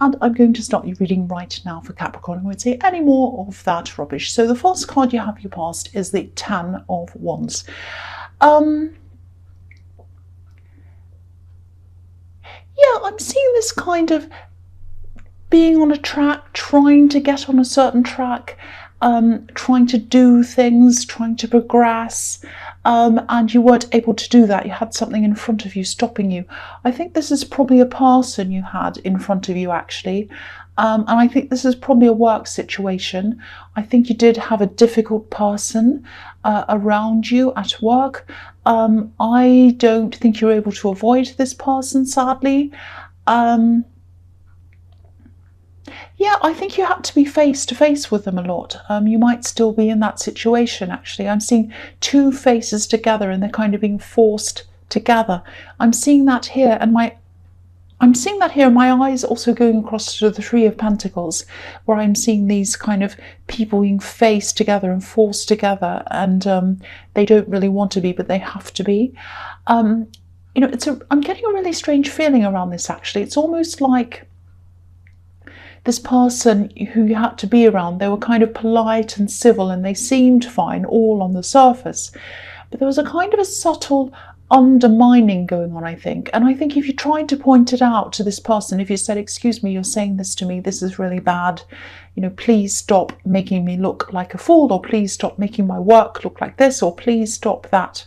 And I'm going to start your reading right now for Capricorn. I won't say any more of that rubbish. So the first card you have your past is the Ten of Wands. Yeah, I'm seeing this kind of being on a track, trying to get on a certain track, trying to do things, trying to progress, and you weren't able to do that. You had something in front of you stopping you. I think this is probably a person you had in front of you, actually. And I think this is probably a work situation. I think you did have a difficult person around you at work. I don't think you're able to avoid this person, sadly. Yeah, I think you had to be face to face with them a lot. You might still be in that situation, actually. I'm seeing two faces together and they're kind of being forced together. I'm seeing that here, and my eyes also going across to the Three of Pentacles, where I'm seeing these kind of people being faced together and forced together, and they don't really want to be, but they have to be. I'm getting a really strange feeling around this, actually. It's almost like this person who you had to be around, they were kind of polite and civil and they seemed fine all on the surface. But there was a kind of a subtle undermining going on, I think. And I think if you tried to point it out to this person, if you said, excuse me, you're saying this to me, this is really bad, please stop making me look like a fool, or please stop making my work look like this, or please stop that.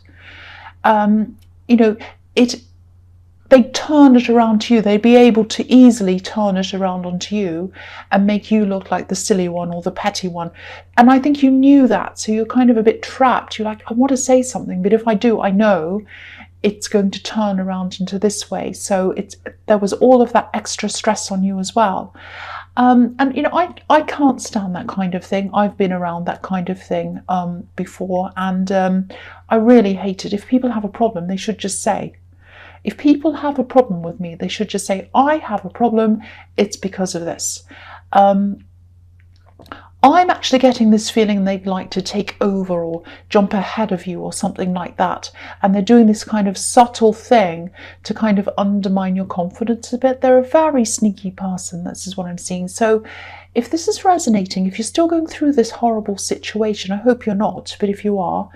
They'd turn it around to you. They'd be able to easily turn it around onto you and make you look like the silly one or the petty one. And I think you knew that. So you're kind of a bit trapped. You're like, I want to say something, but if I do, I know it's going to turn around into this way. So there was all of that extra stress on you as well. I can't stand that kind of thing. I've been around that kind of thing before, and I really hate it. If people have a problem, they should just say. If people have a problem with me, they should just say, I have a problem, it's because of this. I'm actually getting this feeling they'd like to take over or jump ahead of you or something like that. And they're doing this kind of subtle thing to kind of undermine your confidence a bit. They're a very sneaky person, this is what I'm seeing. So if this is resonating, if you're still going through this horrible situation, I hope you're not, but if you are,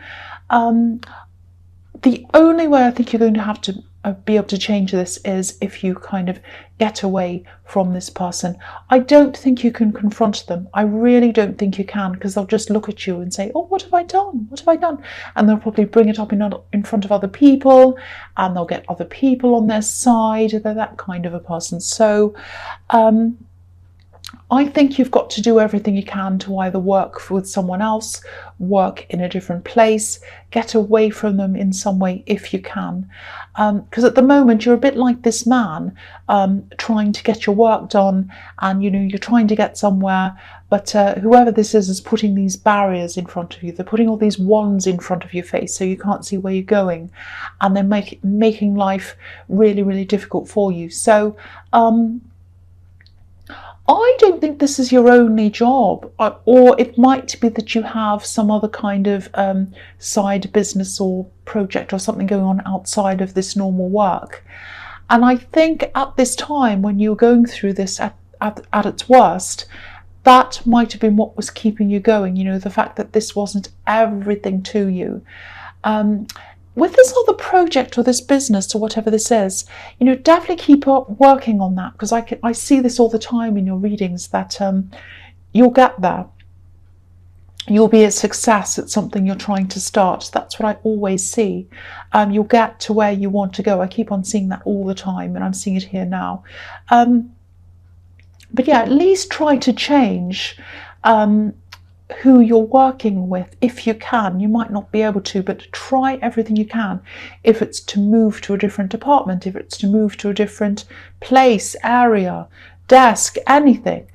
the only way I think you're going to have to be able to change this is if you kind of get away from this person. I don't think you can confront them. I really don't think you can, because they'll just look at you and say, oh, what have I done? What have I done? And they'll probably bring it up in front of other people, and they'll get other people on their side. They're that kind of a person. So I think you've got to do everything you can to either work with someone else, work in a different place, get away from them in some way if you can. Because at the moment you're a bit like this man, trying to get your work done, and you're trying to get somewhere, but whoever this is putting these barriers in front of you. They're putting all these wands in front of your face so you can't see where you're going, and they're making life really, really difficult for you. So I don't think this is your only job, or it might be that you have some other kind of side business or project or something going on outside of this normal work. And I think at this time, when you were going through this at its worst, that might have been what was keeping you going, the fact that this wasn't everything to you. With this other project or this business or whatever this is, definitely keep up working on that, because I see this all the time in your readings, that you'll get there. You'll be a success at something you're trying to start. That's what I always see. You'll get to where you want to go. I keep on seeing that all the time, and I'm seeing it here now. But yeah, at least try to change who you're working with if you can. You might not be able to, but try everything you can. If it's to move to a different department, if it's to move to a different place, area, desk, anything,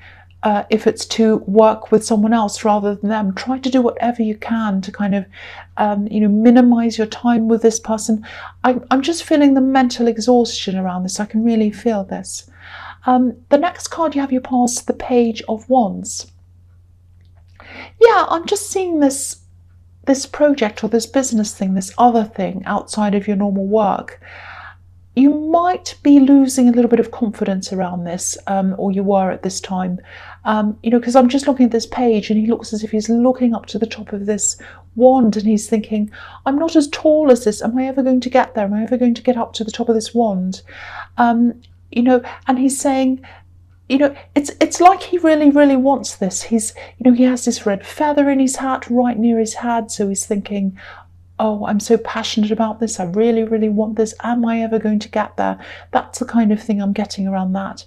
if it's to work with someone else rather than them, try to do whatever you can to kind of minimize your time with this person. I'm just feeling the mental exhaustion around this. I can really feel this. The next card you have your past, the Page of Wands. Yeah, I'm just seeing this project or this business thing, this other thing outside of your normal work. you might be losing a little bit of confidence around this, or you were at this time, because I'm just looking at this page and he looks as if he's looking up to the top of this wand and he's thinking, I'm not as tall as this. Am I ever going to get there? Am I ever going to get up to the top of this wand? And he's saying, it's like he really, really wants this. He has this red feather in his hat right near his head. So he's thinking, oh, I'm so passionate about this. I really, really want this. Am I ever going to get there? That's the kind of thing I'm getting around that.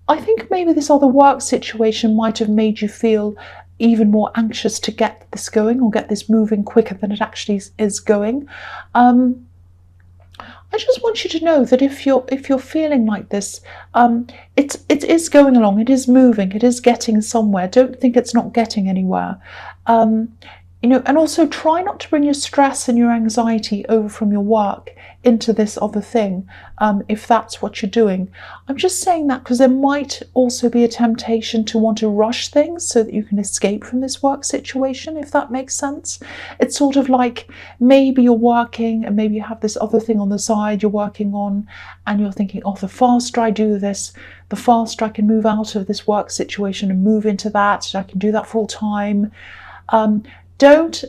I think maybe this other work situation might have made you feel even more anxious to get this going or get this moving quicker than it actually is going. I just want you to know that if you're feeling like this, it is going along, it is moving, it is getting somewhere. Don't think it's not getting anywhere. And also try not to bring your stress and your anxiety over from your work into this other thing, if that's what you're doing. I'm just saying that because there might also be a temptation to want to rush things so that you can escape from this work situation, if that makes sense. It's sort of like maybe you're working and maybe you have this other thing on the side you're working on and you're thinking, oh, the faster I do this, the faster I can move out of this work situation and move into that. I can do that full time. Don't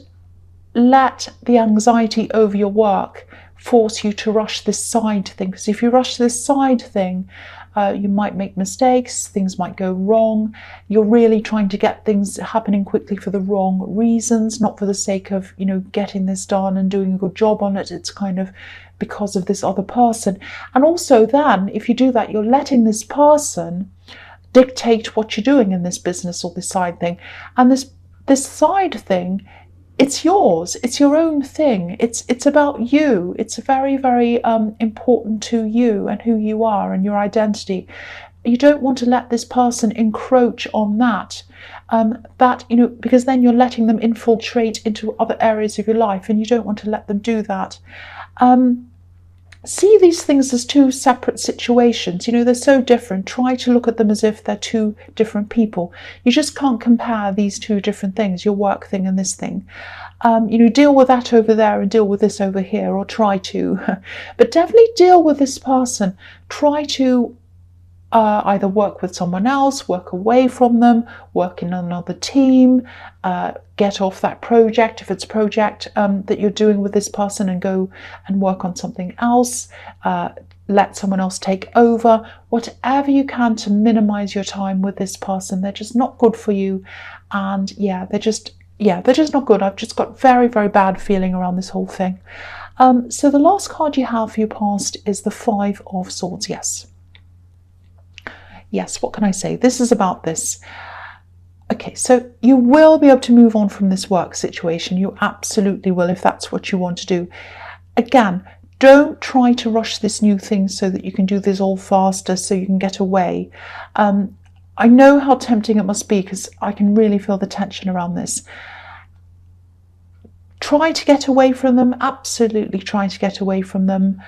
let the anxiety over your work force you to rush this side thing, because if you rush this side thing, you might make mistakes, things might go wrong. You're really trying to get things happening quickly for the wrong reasons, not for the sake of, getting this done and doing a good job on it. It's kind of because of this other person. And also then, if you do that, you're letting this person dictate what you're doing in this business or this side thing. And this side thing, it's yours, it's your own thing, it's about you, it's very, very important to you and who you are and your identity. You don't want to let this person encroach on that, because then you're letting them infiltrate into other areas of your life, and you don't want to let them do that. See these things as two separate situations. They're so different. Try to look at them as if they're two different people. You just can't compare these two different things, your work thing and this thing. Deal with that over there and deal with this over here, or try to. But definitely deal with this person. Try to either work with someone else, work away from them, work in another team, get off that project if it's a project that you're doing with this person, and go and work on something else. Let someone else take over. Whatever you can to minimize your time with this person. They're just not good for you, and they're just not good. I've just got very, very bad feeling around this whole thing. So the last card you have for your past is the Five of Swords. Yes, what can I say? This is about this. Okay, so you will be able to move on from this work situation. You absolutely will, if that's what you want to do. Again, don't try to rush this new thing so that you can do this all faster so you can get away. I know how tempting it must be, because I can really feel the tension around this. Try to get away from them, absolutely try to get away from them.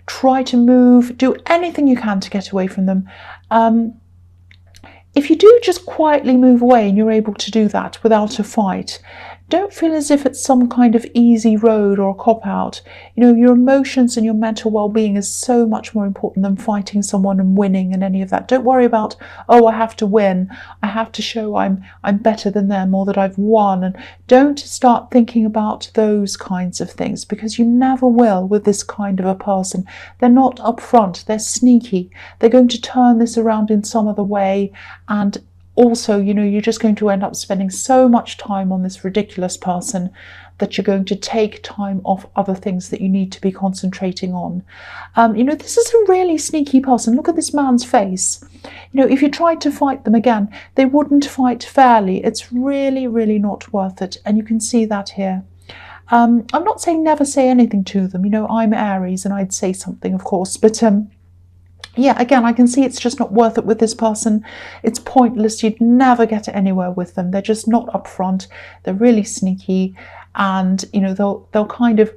Try to move, do anything you can to get away from them. If you do just quietly move away and you're able to do that without a fight, don't feel as if it's some kind of easy road or a cop-out. Your emotions and your mental well-being is so much more important than fighting someone and winning and any of that. Don't worry about, oh, I have to win, I have to show I'm better than them, or that I've won. And don't start thinking about those kinds of things, because you never will with this kind of a person. They're not upfront, they're sneaky. They're going to turn this around in some other way, and also, you're just going to end up spending so much time on this ridiculous person that you're going to take time off other things that you need to be concentrating on. This is a really sneaky person. Look at this man's face. If you tried to fight them again, they wouldn't fight fairly. It's really, really not worth it. And you can see that here. I'm not saying never say anything to them. I'm Aries and I'd say something, of course, but again, I can see it's just not worth it with this person. It's pointless. You'd never get anywhere with them. They're just not upfront. They're really sneaky, and they'll kind of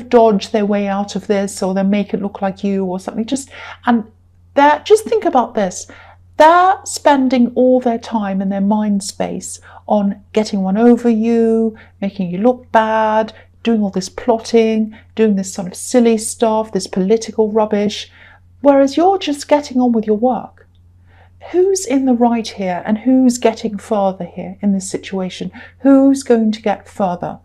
dodge their way out of this, or they'll make it look like you or something. Just think about this. They're spending all their time and their mind space on getting one over you, making you look bad, doing all this plotting, doing this sort of silly stuff, this political rubbish, whereas you're just getting on with your work. Who's in the right here and who's getting further here in this situation? Who's going to get further?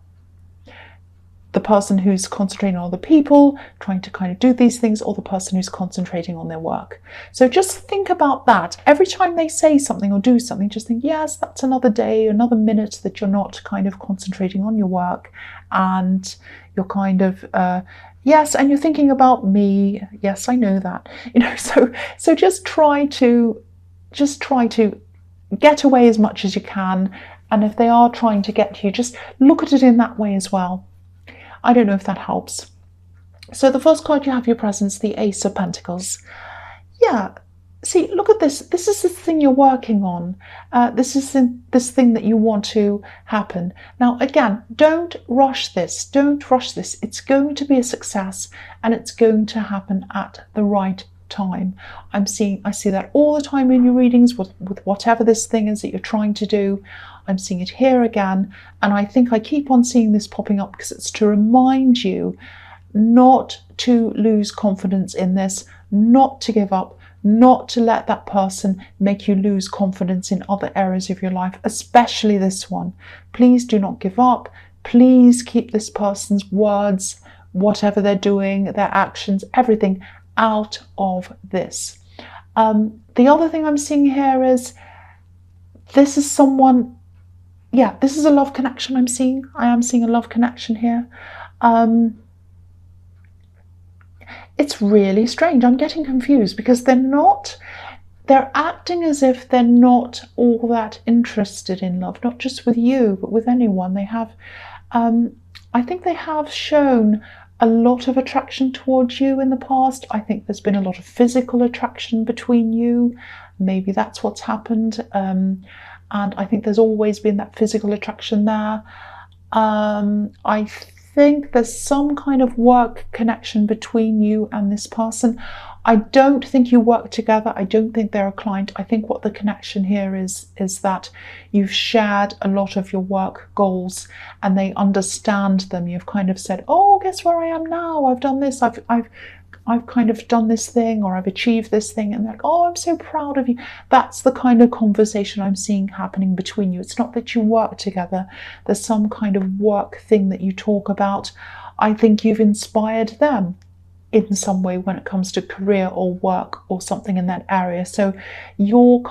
The person who's concentrating on other people, trying to kind of do these things, or the person who's concentrating on their work. So just think about that. Every time they say something or do something, just think, yes, that's another day, another minute that you're not kind of concentrating on your work, and you're kind of, yes, and you're thinking about me. Yes, I know that. So just try to get away as much as you can. And if they are trying to get to you, just look at it in that way as well. I don't know if that helps. So the first card you have your presence, the Ace of Pentacles. Yeah, see, look at this. This is the thing you're working on. This is this thing that you want to happen. Now, again, don't rush this. Don't rush this. It's going to be a success, and it's going to happen at the right time. I see that all the time in your readings with whatever this thing is that you're trying to do. I'm seeing it here again, and I think I keep on seeing this popping up because it's to remind you not to lose confidence in this, not to give up, not to let that person make you lose confidence in other areas of your life, especially this one. Please do not give up. Please keep this person's words, whatever they're doing, their actions, everything out of this. The other thing I'm seeing here is this is someone, yeah, this is a love connection I'm seeing. I am seeing a love connection here. It's really strange. I'm getting confused because they're acting as if they're not all that interested in love, not just with you, but with anyone. They have, I think they have shown a lot of attraction towards you in the past. I think there's been a lot of physical attraction between you. Maybe that's what's happened. And I think there's always been that physical attraction there. I think there's some kind of work connection between you and this person. I don't think you work together. I don't think they're a client. I think what the connection here is that you've shared a lot of your work goals and they understand them. You've kind of said, oh, guess where I am now? I've done this. I've kind of done this thing, or I've achieved this thing, and they're like, oh, I'm so proud of you. That's the kind of conversation I'm seeing happening between you. It's not that you work together. There's some kind of work thing that you talk about. I think you've inspired them in some way when it comes to career or work or something in that area. So you've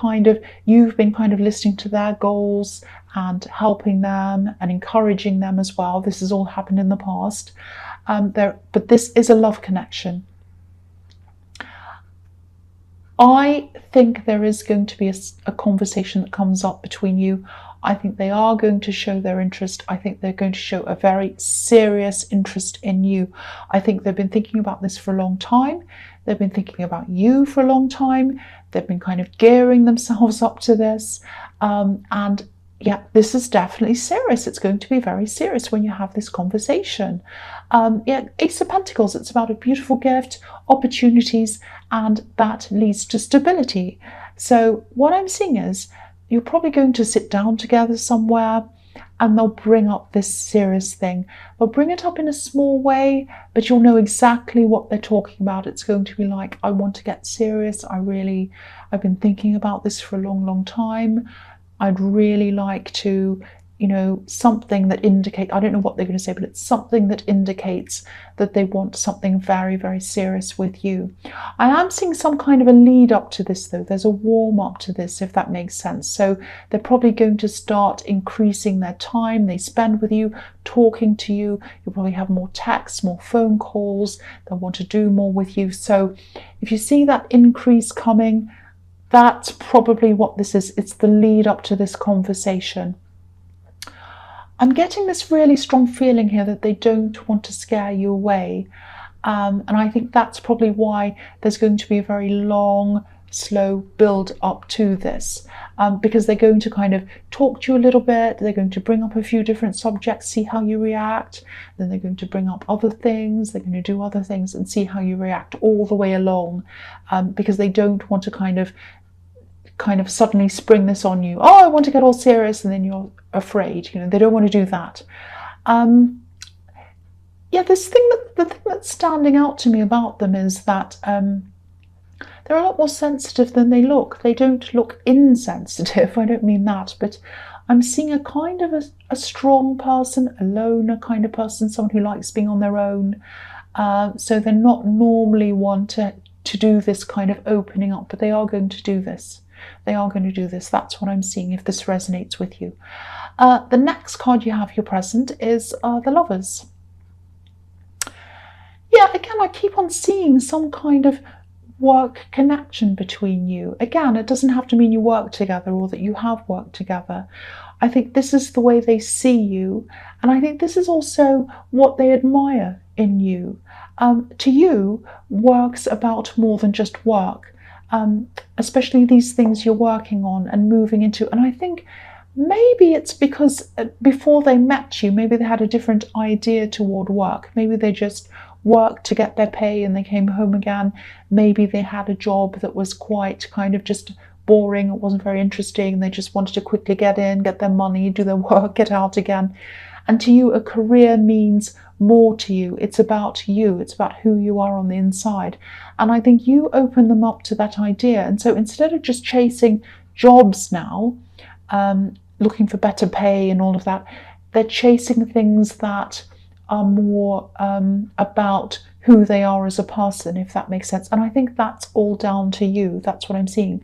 been kind of listening to their goals and helping them and encouraging them as well. This has all happened in the past. But this is a love connection. I think there is going to be a conversation that comes up between you. I think they are going to show their interest. I think they're going to show a very serious interest in you. I think they've been thinking about this for a long time. They've been thinking about you for a long time. They've been kind of gearing themselves up to this. And yeah, this is definitely serious. It's going to be very serious when you have this conversation. Yeah, Ace of Pentacles, it's about a beautiful gift, opportunities, and that leads to stability. So what I'm seeing is you're probably going to sit down together somewhere and they'll bring up this serious thing. They'll bring it up in a small way, but you'll know exactly what they're talking about. It's going to be like, I want to get serious. I've been thinking about this for a long, long time. I'd really like to, something that indicates, I don't know what they're going to say, but it's something that indicates that they want something very, very serious with you. I am seeing some kind of a lead up to this though. There's a warm up to this, if that makes sense. So they're probably going to start increasing their time they spend with you, talking to you. You'll probably have more texts, more phone calls. They'll want to do more with you. So if you see that increase coming, that's probably what this is. It's the lead up to this conversation. I'm getting this really strong feeling here that they don't want to scare you away. And I think that's probably why there's going to be a very long, slow build up to this. Because they're going to kind of talk to you a little bit. They're going to bring up a few different subjects, see how you react. Then they're going to bring up other things. They're going to do other things and see how you react all the way along. Because they don't want to kind of suddenly spring this on you. Oh, I want to get all serious, and then you're afraid. They don't want to do that. yeah, the thing that's standing out to me about them is that they're a lot more sensitive than they look. They don't look insensitive. I don't mean that, but I'm seeing a kind of a strong person, a loner kind of person, someone who likes being on their own. So they're not normally one to do this kind of opening up, but they are going to do this. They are going to do this. That's what I'm seeing, if this resonates with you. The next card you have, your present, is the Lovers. Yeah, again, I keep on seeing some kind of work connection between you. Again, it doesn't have to mean you work together or that you have worked together. I think this is the way they see you, and I think this is also what they admire in you. To you, work's about more than just work, especially these things you're working on and moving into. And I think maybe it's because before they met you, maybe they had a different idea toward work. Maybe they just worked to get their pay and they came home again. Maybe they had a job that was quite kind of just boring. It wasn't very interesting. They just wanted to quickly get in, get their money, do their work, get out again. And to you, a career means more to you. It's about you. It's about who you are on the inside. And I think you open them up to that idea. And so instead of just chasing jobs now, looking for better pay and all of that, they're chasing things that are more about who they are as a person, if that makes sense. And I think that's all down to you. That's what I'm seeing.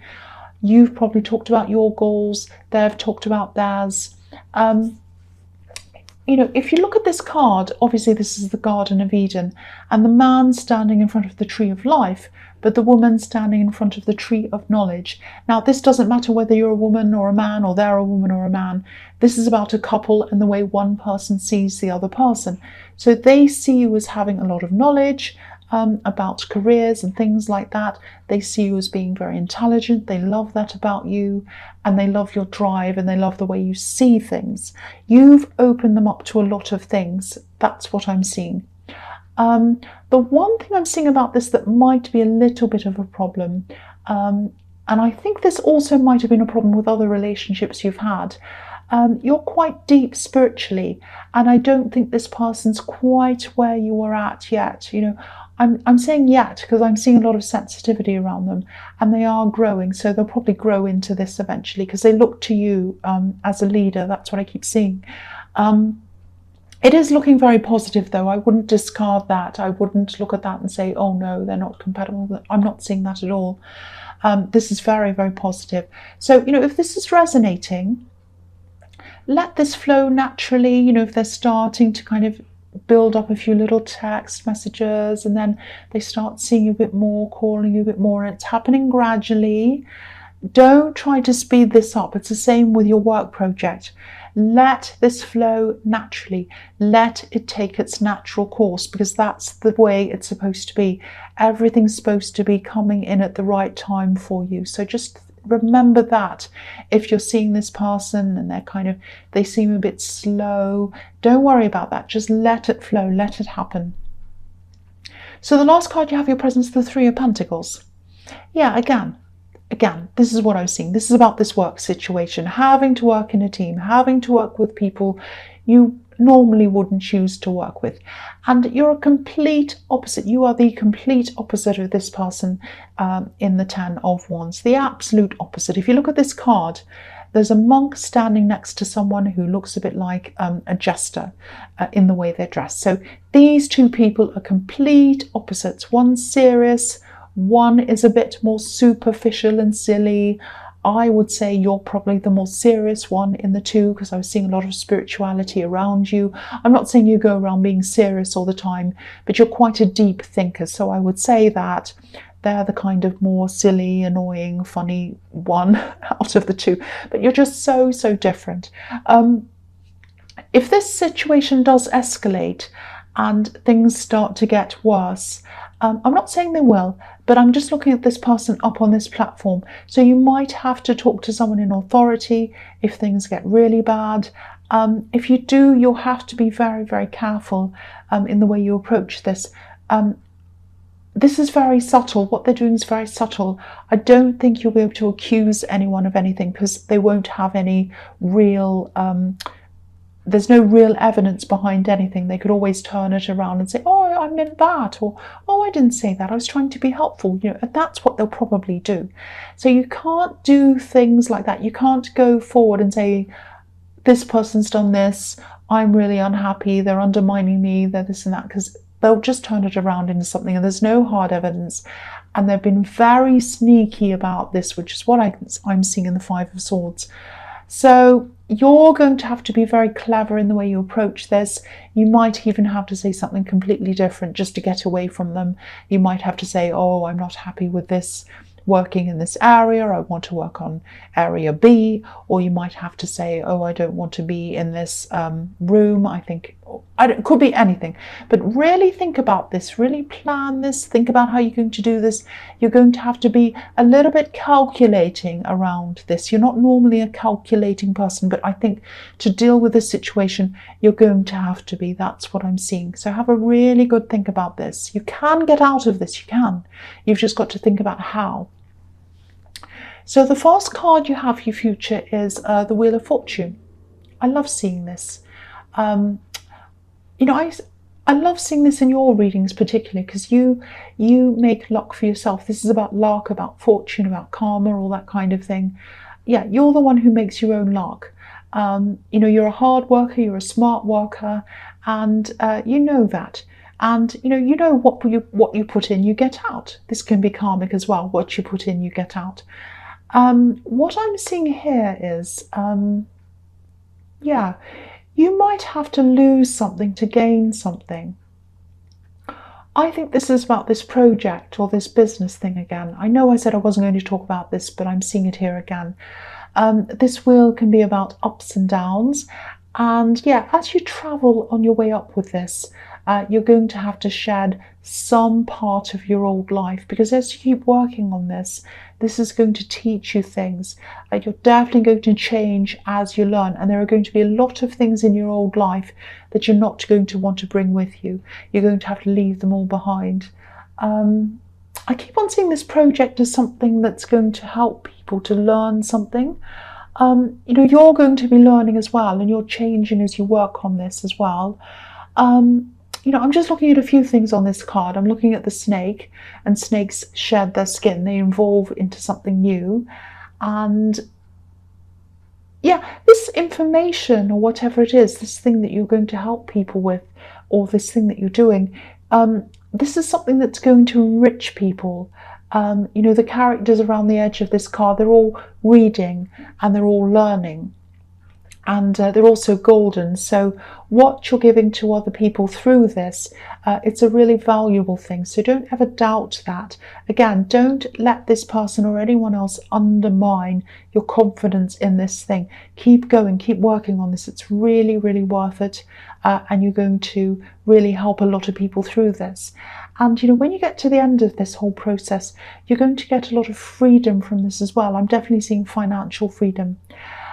You've probably talked about your goals. They've talked about theirs. You know, if you look at this card, obviously this is the Garden of Eden, and the man standing in front of the tree of life, but the woman standing in front of the tree of knowledge. Now, this doesn't matter whether you're a woman or a man, or they're a woman or a man. This is about a couple and the way one person sees the other person. So they see you as having a lot of knowledge about careers and things like that. They see you as being very intelligent. They love that about you, and they love your drive, and they love the way you see things. You've opened them up to a lot of things. That's what I'm seeing. The one thing I'm seeing about this that might be a little bit of a problem, and I think this also might have been a problem with other relationships you've had, you're quite deep spiritually, and I don't think this person's quite where you are at yet. You know, I'm saying yet because I'm seeing a lot of sensitivity around them, and they are growing, so they'll probably grow into this eventually because they look to you as a leader. That's what I keep seeing. It is looking very positive, though. I wouldn't discard that. I wouldn't look at that and say, oh no, they're not compatible. I'm not seeing that at all. This is very, very positive. So, you know, if this is resonating, let this flow naturally. You know, if they're starting to kind of build up a few little text messages, and then they start seeing you a bit more, calling you a bit more, and it's happening gradually. Don't try to speed this up. It's the same with your work project. Let this flow naturally. Let it take its natural course, because that's the way it's supposed to be. Everything's supposed to be coming in at the right time for you. So just remember that. If you're seeing this person and they seem a bit slow, don't worry about that. Just let it flow. Let it happen. So the last card you have, your presence, the Three of Pentacles. Yeah, again, this is what I'm seeing. This is about this work situation, having to work in a team, having to work with people you normally wouldn't choose to work with. And you're a complete opposite. You are the complete opposite of this person in the Ten of Wands, the absolute opposite. If you look at this card, there's a monk standing next to someone who looks a bit like a jester in the way they're dressed. So these two people are complete opposites. One's serious, one is a bit more superficial and silly. I would say you're probably the more serious one in the two, because I was seeing a lot of spirituality around you. I'm not saying you go around being serious all the time, but you're quite a deep thinker. So I would say that they're the kind of more silly, annoying, funny one out of the two. But you're just so, so different. If this situation does escalate and things start to get worse, I'm not saying they will, but I'm just looking at this person up on this platform. So you might have to talk to someone in authority if things get really bad. If you do, you'll have to be very, very careful in the way you approach this. This is very subtle. What they're doing is very subtle. I don't think you'll be able to accuse anyone of anything, because they won't have any real there's no real evidence behind anything. They could always turn it around and say, oh, I meant that, or oh, I didn't say that, I was trying to be helpful, you know, and that's what they'll probably do. So you can't do things like that. You can't go forward and say, this person's done this, I'm really unhappy, they're undermining me, they're this and that, because they'll just turn it around into something, and there's no hard evidence. And they've been very sneaky about this, which is what I'm seeing in the Five of Swords. So you're going to have to be very clever in the way you approach this. You might even have to say something completely different just to get away from them. You might have to say, oh, I'm not happy with this, working in this area, I want to work on area B. Or you might have to say, oh, I don't want to be in this room. I think it could be anything, but really think about this, really plan this, think about how you're going to do this. You're going to have to be a little bit calculating around this. You're not normally a calculating person, but I think to deal with this situation, you're going to have to be. That's what I'm seeing. So have a really good think about this. You can get out of this, you can. You've just got to think about how. So the first card you have for your future is the Wheel of Fortune. I love seeing this. You know, I love seeing this in your readings particularly, because you make luck for yourself. This is about luck, about fortune, about karma, all that kind of thing. Yeah, you're the one who makes your own luck. You know, you're a hard worker, you're a smart worker, and you know that. And you know what you put in, you get out. This can be karmic as well. What you put in, you get out. What I'm seeing here is, yeah, you might have to lose something to gain something. I think this is about this project or this business thing again. I know I said I wasn't going to talk about this, but I'm seeing it here again. This wheel can be about ups and downs. And yeah, as you travel on your way up with this, you're going to have to shed some part of your old life, because as you keep working on this, this is going to teach you things. You're definitely going to change as you learn, and there are going to be a lot of things in your old life that you're not going to want to bring with you. You're going to have to leave them all behind. I keep on seeing this project as something that's going to help people to learn something. You know, you're going to be learning as well, and you're changing as you work on this as well. You know, I'm just looking at a few things on this card. I'm looking at the snake, and snakes shed their skin. They evolve into something new. And yeah, this information or whatever it is, this thing that you're going to help people with, or this thing that you're doing, this is something that's going to enrich people. You know, the characters around the edge of this card, they're all reading and they're all learning. And they're also golden. So what you're giving to other people through this, it's a really valuable thing. So don't ever doubt that. Again, don't let this person or anyone else undermine your confidence in this thing. Keep going, keep working on this. It's really, really worth it. And you're going to really help a lot of people through this. And, you know, when you get to the end of this whole process, you're going to get a lot of freedom from this as well. I'm definitely seeing financial freedom.